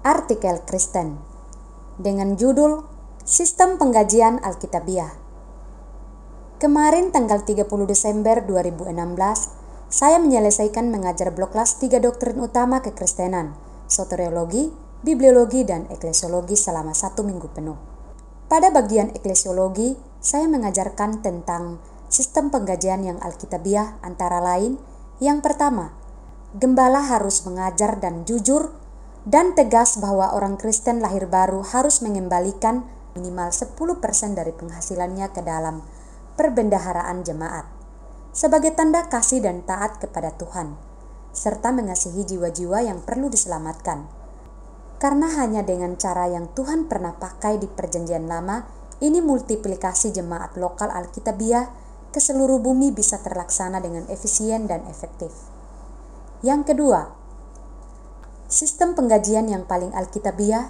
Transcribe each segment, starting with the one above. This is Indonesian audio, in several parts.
Artikel Kristen dengan judul Sistem Penggajian Alkitabiah. Kemarin tanggal 30 Desember 2016, saya menyelesaikan mengajar blok kelas 3 doktrin utama kekristenan, soteriologi, bibliologi, dan eklesiologi selama 1 minggu penuh. Pada bagian eklesiologi, saya mengajarkan tentang sistem penggajian yang alkitabiah antara lain, yang pertama, gembala harus mengajar dan jujur dan tegas bahwa orang Kristen lahir baru harus mengembalikan minimal 10% dari penghasilannya ke dalam perbendaharaan jemaat sebagai tanda kasih dan taat kepada Tuhan, serta mengasihi jiwa-jiwa yang perlu diselamatkan. Karena hanya dengan cara yang Tuhan pernah pakai di Perjanjian Lama, ini multiplikasi jemaat lokal Alkitabiah ke seluruh bumi bisa terlaksana dengan efisien dan efektif. Yang kedua, sistem penggajian yang paling alkitabiah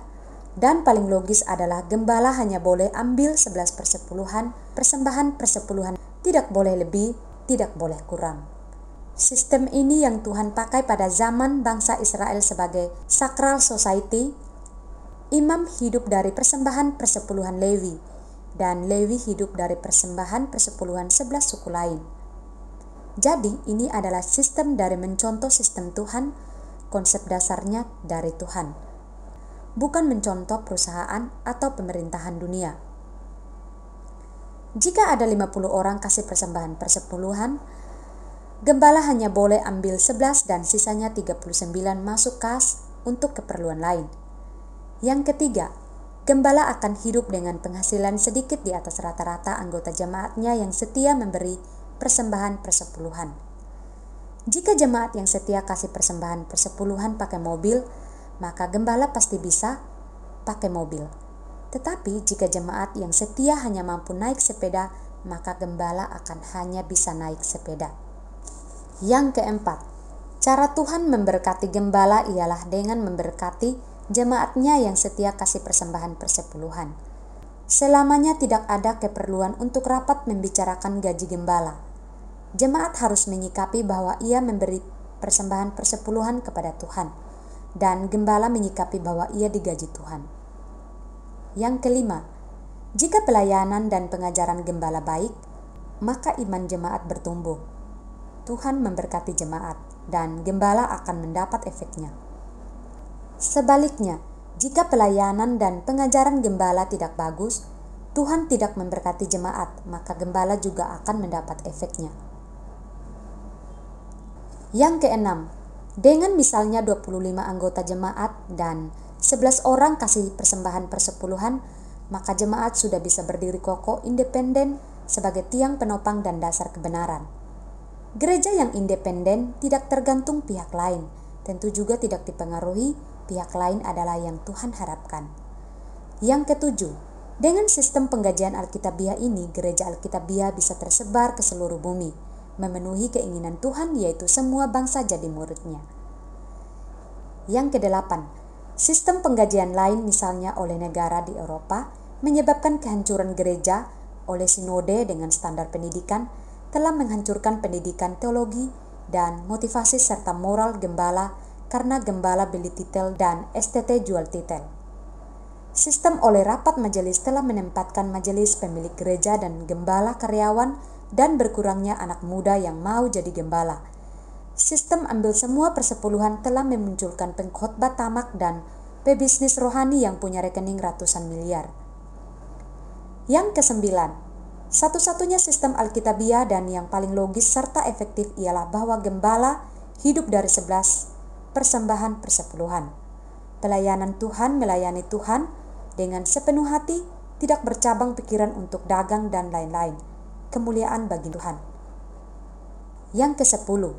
dan paling logis adalah gembala hanya boleh ambil 11/10, persembahan persepuluhan, tidak boleh lebih, tidak boleh kurang. Sistem ini yang Tuhan pakai pada zaman bangsa Israel sebagai Sacral Society. Imam hidup dari persembahan persepuluhan Lewi, dan Lewi hidup dari persembahan persepuluhan 11 suku lain. Jadi ini adalah sistem dari mencontoh sistem Tuhan. Konsep dasarnya dari Tuhan, bukan mencontoh perusahaan atau pemerintahan dunia. Jika ada 50 orang kasih persembahan persepuluhan, gembala hanya boleh ambil 11 dan sisanya 39 masuk kas untuk keperluan lain. Yang ketiga, gembala akan hidup dengan penghasilan sedikit di atas rata-rata anggota jemaatnya yang setia memberi persembahan persepuluhan. Jika jemaat yang setia kasih persembahan persepuluhan pakai mobil, maka gembala pasti bisa pakai mobil. Tetapi jika jemaat yang setia hanya mampu naik sepeda, maka gembala akan hanya bisa naik sepeda. Yang keempat, cara Tuhan memberkati gembala ialah dengan memberkati jemaatnya yang setia kasih persembahan persepuluhan. Selamanya tidak ada keperluan untuk rapat membicarakan gaji gembala. Jemaat harus menyikapi bahwa ia memberi persembahan persepuluhan kepada Tuhan, dan gembala menyikapi bahwa ia digaji Tuhan. Yang kelima, jika pelayanan dan pengajaran gembala baik, maka iman jemaat bertumbuh. Tuhan memberkati jemaat, dan gembala akan mendapat efeknya. Sebaliknya, jika pelayanan dan pengajaran gembala tidak bagus, Tuhan tidak memberkati jemaat, maka gembala juga akan mendapat efeknya. Yang keenam, dengan misalnya 25 anggota jemaat dan 11 orang kasih persembahan persepuluhan, maka jemaat sudah bisa berdiri kokoh independen sebagai tiang penopang dan dasar kebenaran. Gereja yang independen tidak tergantung pihak lain, tentu juga tidak dipengaruhi pihak lain adalah yang Tuhan harapkan. Yang ketujuh, dengan sistem penggajian Alkitabiah ini, gereja Alkitabiah bisa tersebar ke seluruh bumi, memenuhi keinginan Tuhan yaitu semua bangsa jadi muridnya. Yang kedelapan, sistem penggajian lain misalnya oleh negara di Eropa menyebabkan kehancuran gereja oleh sinode dengan standar pendidikan telah menghancurkan pendidikan teologi dan motivasi serta moral gembala karena gembala beli titel dan STT jual titel. Sistem oleh rapat majelis telah menempatkan majelis pemilik gereja dan gembala karyawan dan berkurangnya anak muda yang mau jadi gembala. Sistem ambil semua persepuluhan telah memunculkan pengkhotbah tamak dan pebisnis rohani yang punya rekening ratusan miliar. Yang kesembilan, satu-satunya sistem Alkitabiah dan yang paling logis serta efektif ialah bahwa gembala hidup dari 11 persembahan persepuluhan. Pelayanan Tuhan melayani Tuhan dengan sepenuh hati, tidak bercabang pikiran untuk dagang dan lain-lain. Kemuliaan bagi Tuhan. Yang ke-10,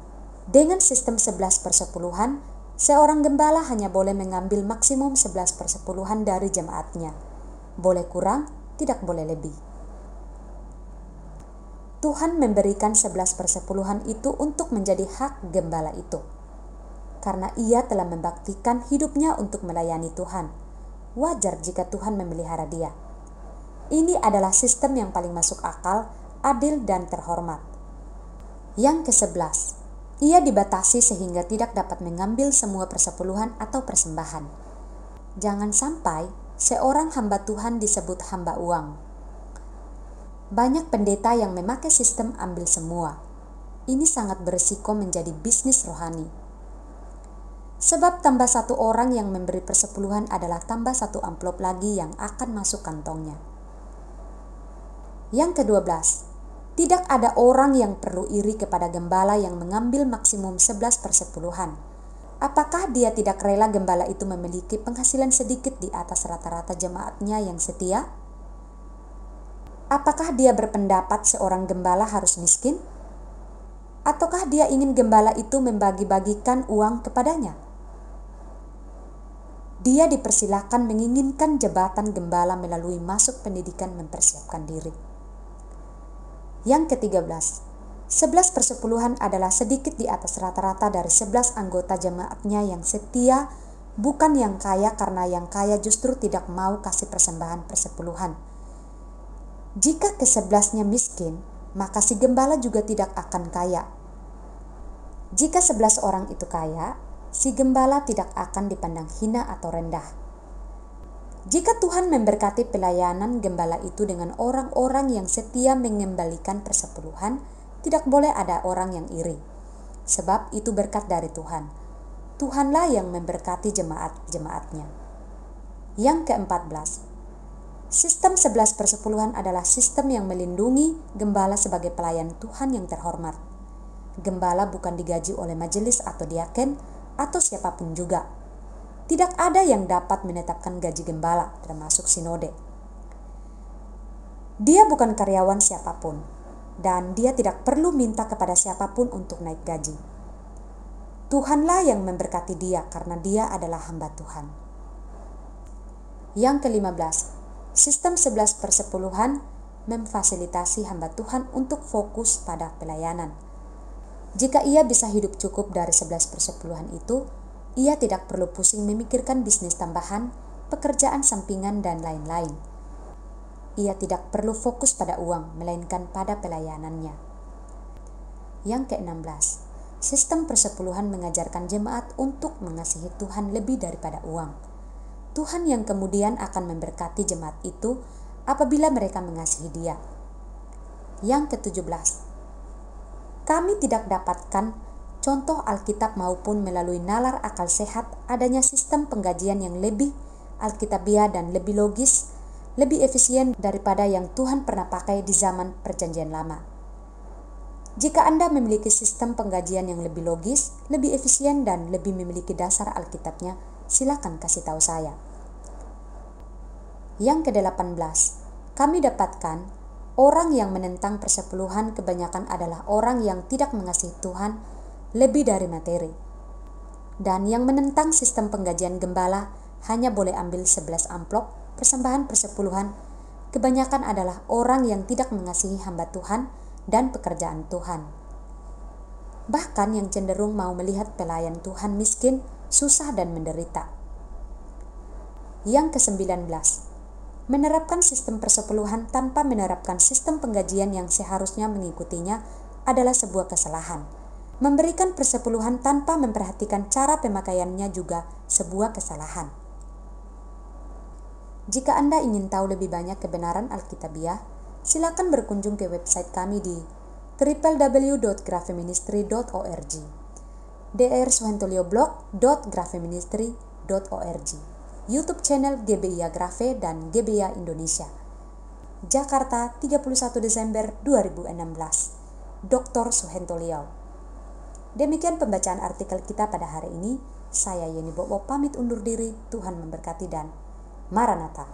dengan sistem 11 persepuluhan, seorang gembala hanya boleh mengambil maksimum 11 persepuluhan dari jemaatnya. Boleh kurang, tidak boleh lebih. Tuhan memberikan 11 persepuluhan itu untuk menjadi hak gembala itu, karena ia telah membaktikan hidupnya untuk melayani Tuhan. Wajar jika Tuhan memelihara dia. Ini adalah sistem yang paling masuk akal, adil dan terhormat. Yang ke-11, ia dibatasi sehingga tidak dapat mengambil semua persepuluhan atau persembahan. Jangan sampai seorang hamba Tuhan disebut hamba uang. Banyak pendeta yang memakai sistem ambil semua. Ini sangat berisiko menjadi bisnis rohani. Sebab tambah satu orang yang memberi persepuluhan adalah tambah satu amplop lagi yang akan masuk kantongnya. Yang ke-12, tidak ada orang yang perlu iri kepada gembala yang mengambil maksimum 11/10. Apakah dia tidak rela gembala itu memiliki penghasilan sedikit di atas rata-rata jemaatnya yang setia? Apakah dia berpendapat seorang gembala harus miskin? Ataukah dia ingin gembala itu membagi-bagikan uang kepadanya? Dia dipersilakan menginginkan jabatan gembala melalui masuk pendidikan mempersiapkan diri. Yang ke-13, 11/10 adalah sedikit di atas rata-rata dari 11 anggota jemaatnya yang setia, bukan yang kaya, karena yang kaya justru tidak mau kasih persembahan persepuluhan. Jika ke-11-nya miskin, maka si gembala juga tidak akan kaya. Jika 11 orang itu kaya, si gembala tidak akan dipandang hina atau rendah. Jika Tuhan memberkati pelayanan gembala itu dengan orang-orang yang setia mengembalikan persepuluhan, tidak boleh ada orang yang iri. Sebab itu berkat dari Tuhan. Tuhanlah yang memberkati jemaat-jemaatnya. Yang ke-14, sistem 11/10 adalah sistem yang melindungi gembala sebagai pelayan Tuhan yang terhormat. Gembala bukan digaji oleh majelis atau diaken atau siapapun juga. Tidak ada yang dapat menetapkan gaji gembala, termasuk sinode. Dia bukan karyawan siapapun, dan dia tidak perlu minta kepada siapapun untuk naik gaji. Tuhanlah yang memberkati dia karena dia adalah hamba Tuhan. Yang ke-15, sistem 11/10 memfasilitasi hamba Tuhan untuk fokus pada pelayanan. Jika ia bisa hidup cukup dari 11/10 itu, ia tidak perlu pusing memikirkan bisnis tambahan, pekerjaan sampingan, dan lain-lain. Ia tidak perlu fokus pada uang, melainkan pada pelayanannya. Yang ke-16, sistem persepuluhan mengajarkan jemaat untuk mengasihi Tuhan lebih daripada uang. Tuhan yang kemudian akan memberkati jemaat itu apabila mereka mengasihi Dia. Yang ke-17, kami tidak dapatkan contoh Alkitab maupun melalui nalar akal sehat adanya sistem penggajian yang lebih alkitabiah dan lebih logis, lebih efisien daripada yang Tuhan pernah pakai di zaman Perjanjian Lama. Jika Anda memiliki sistem penggajian yang lebih logis, lebih efisien, dan lebih memiliki dasar Alkitabnya, silakan kasih tahu saya. Yang ke-18, kami dapatkan orang yang menentang persepuluhan kebanyakan adalah orang yang tidak mengasihi Tuhan lebih dari materi. Dan yang menentang sistem penggajian gembala hanya boleh ambil 11 amplop persembahan persepuluhan kebanyakan adalah orang yang tidak mengasihi hamba Tuhan dan pekerjaan Tuhan. Bahkan yang cenderung mau melihat pelayan Tuhan miskin, susah, dan menderita. Yang ke-19, menerapkan sistem persepuluhan tanpa menerapkan sistem penggajian yang seharusnya mengikutinya adalah sebuah kesalahan. Memberikan persepuluhan tanpa memperhatikan cara pemakaiannya juga sebuah kesalahan. Jika Anda ingin tahu lebih banyak kebenaran Alkitabiah, silakan berkunjung ke website kami di www.grafeministry.org, drsuhentolioblog.grafeministry.org, YouTube channel GBIA Grafe dan GBIA Indonesia. Jakarta, 31 Desember 2016. Dr. Suhentoliau. Demikian pembacaan artikel kita pada hari ini. Saya Yeni Bobo pamit undur diri. Tuhan memberkati dan Maranatha.